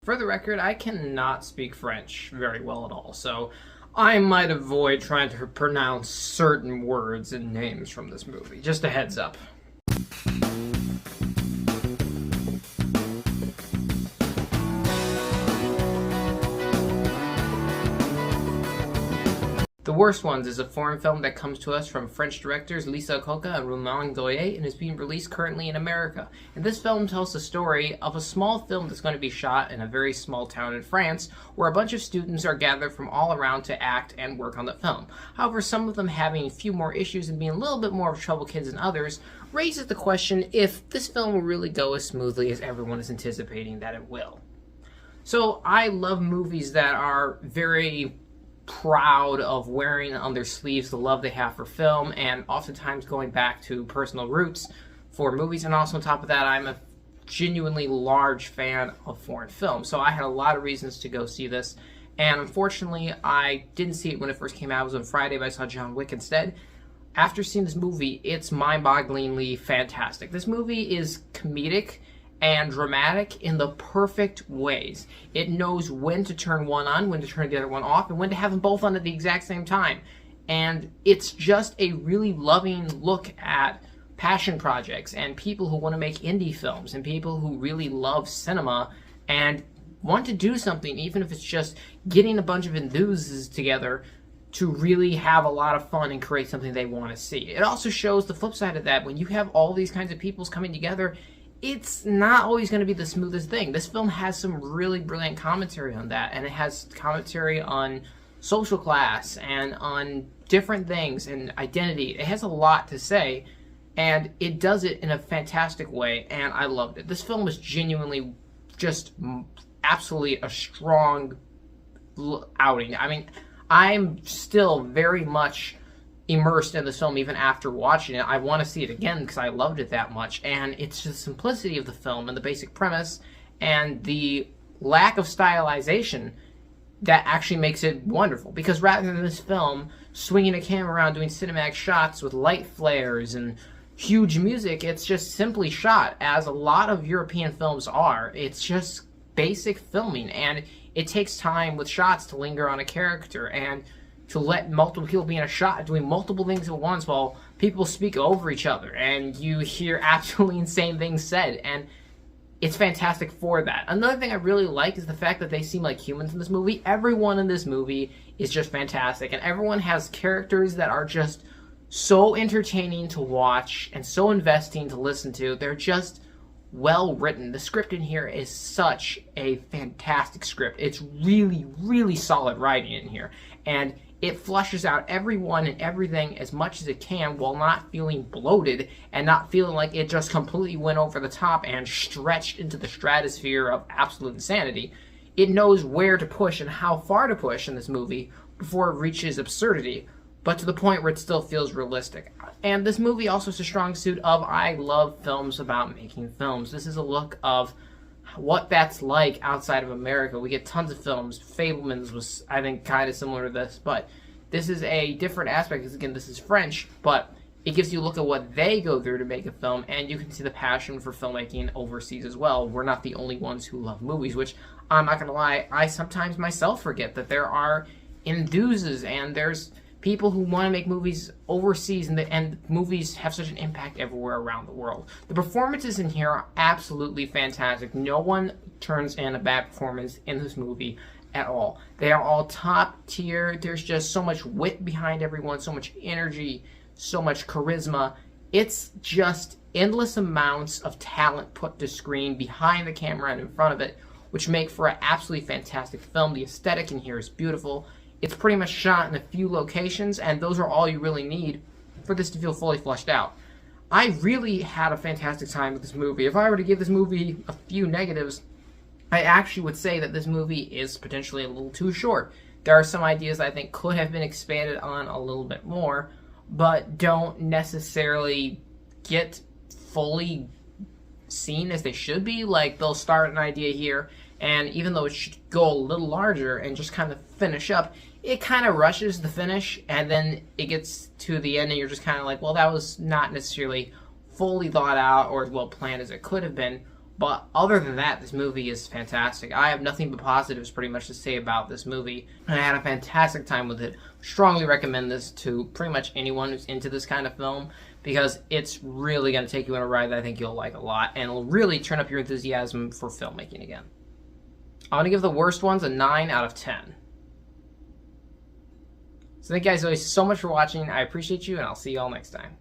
For the record, I cannot speak French very well at all, so I might avoid trying to pronounce certain words and names from this movie. Just a heads up. The Worst Ones is a foreign film that comes to us from French directors Lisa Coca and Romain Goyer and is being released currently in America. And this film tells the story of a small film that's going to be shot in a very small town in France where a bunch of students are gathered from all around to act and work on the film. However, some of them having a few more issues and being a little bit more of trouble kids than others raises the question if this film will really go as smoothly as everyone is anticipating that it will. So I love movies that are very proud of wearing on their sleeves the love they have for film and oftentimes going back to personal roots for movies. And also on top of that, I'm a genuinely large fan of foreign film. So I had a lot of reasons to go see this. And unfortunately, I didn't see it when it first came out. It was on Friday, but I saw John Wick instead. After seeing this movie, it's mind-bogglingly fantastic. This movie is comedic and dramatic in the perfect ways. It knows when to turn one on, when to turn the other one off, and when to have them both on at the exact same time. And it's just a really loving look at passion projects and people who want to make indie films and people who really love cinema and want to do something, even if it's just getting a bunch of enthusiasts together to really have a lot of fun and create something they want to see. It also shows the flip side of that. When you have all these kinds of peoples coming together, it's not always going to be the smoothest thing. This film has some really brilliant commentary on that, and it has commentary on social class and on different things and identity. It has a lot to say, and it does it in a fantastic way, and I loved it. This film is genuinely just absolutely a strong outing. I mean, I'm still very much immersed in this film even after watching it. I want to see it again because I loved it that much, and it's the simplicity of the film and the basic premise and the lack of stylization that actually makes it wonderful. Because rather than this film swinging a camera around doing cinematic shots with light flares and huge music, it's just simply shot as a lot of European films are. It's just basic filming, and it takes time with shots to linger on a character and to let multiple people be in a shot doing multiple things at once while people speak over each other and you hear absolutely insane things said, and it's fantastic for that. Another thing I really like is the fact that they seem like humans in this movie. Everyone in this movie is just fantastic, and everyone has characters that are just so entertaining to watch and so investing to listen to. They're just well written. The script in here is such a fantastic script. It's really, really solid writing in here, and it flushes out everyone and everything as much as it can while not feeling bloated and not feeling like it just completely went over the top and stretched into the stratosphere of absolute insanity. It knows where to push and how far to push in this movie before it reaches absurdity, but to the point where it still feels realistic. And this movie also is a strong suit of I love films about making films. This is a look of what that's like outside of America. We get tons of films. Fabelmans was, I think, kind of similar to this, but this is a different aspect because, again, this is French, but it gives you a look at what they go through to make a film, and you can see the passion for filmmaking overseas as well. We're not the only ones who love movies, which, I'm not going to lie, I sometimes myself forget that there are enthusiasts and there's people who want to make movies overseas, and movies have such an impact everywhere around the world. The performances in here are absolutely fantastic. No one turns in a bad performance in this movie at all. They are all top tier. There's just so much wit behind everyone, so much energy, so much charisma. It's just endless amounts of talent put to screen behind the camera and in front of it, which make for an absolutely fantastic film. The aesthetic in here is beautiful. It's pretty much shot in a few locations, and those are all you really need for this to feel fully fleshed out. I really had a fantastic time with this movie. If I were to give this movie a few negatives, I actually would say that this movie is potentially a little too short. There are some ideas I think could have been expanded on a little bit more, but don't necessarily get fully seen as they should be. Like, they'll start an idea here, and even though it should go a little larger and just kind of finish up, it kind of rushes the finish, and then it gets to the end and you're just kind of like, well, that was not necessarily fully thought out or as well planned as it could have been. But other than that, this movie is fantastic. I have nothing but positives pretty much to say about this movie. And I had a fantastic time with it. Strongly recommend this to pretty much anyone who's into this kind of film, because it's really going to take you on a ride that I think you'll like a lot, and it'll really turn up your enthusiasm for filmmaking again. I'm going to give the worst ones a 9 out of 10. So thank you guys always so much for watching. I appreciate you, and I'll see you all next time.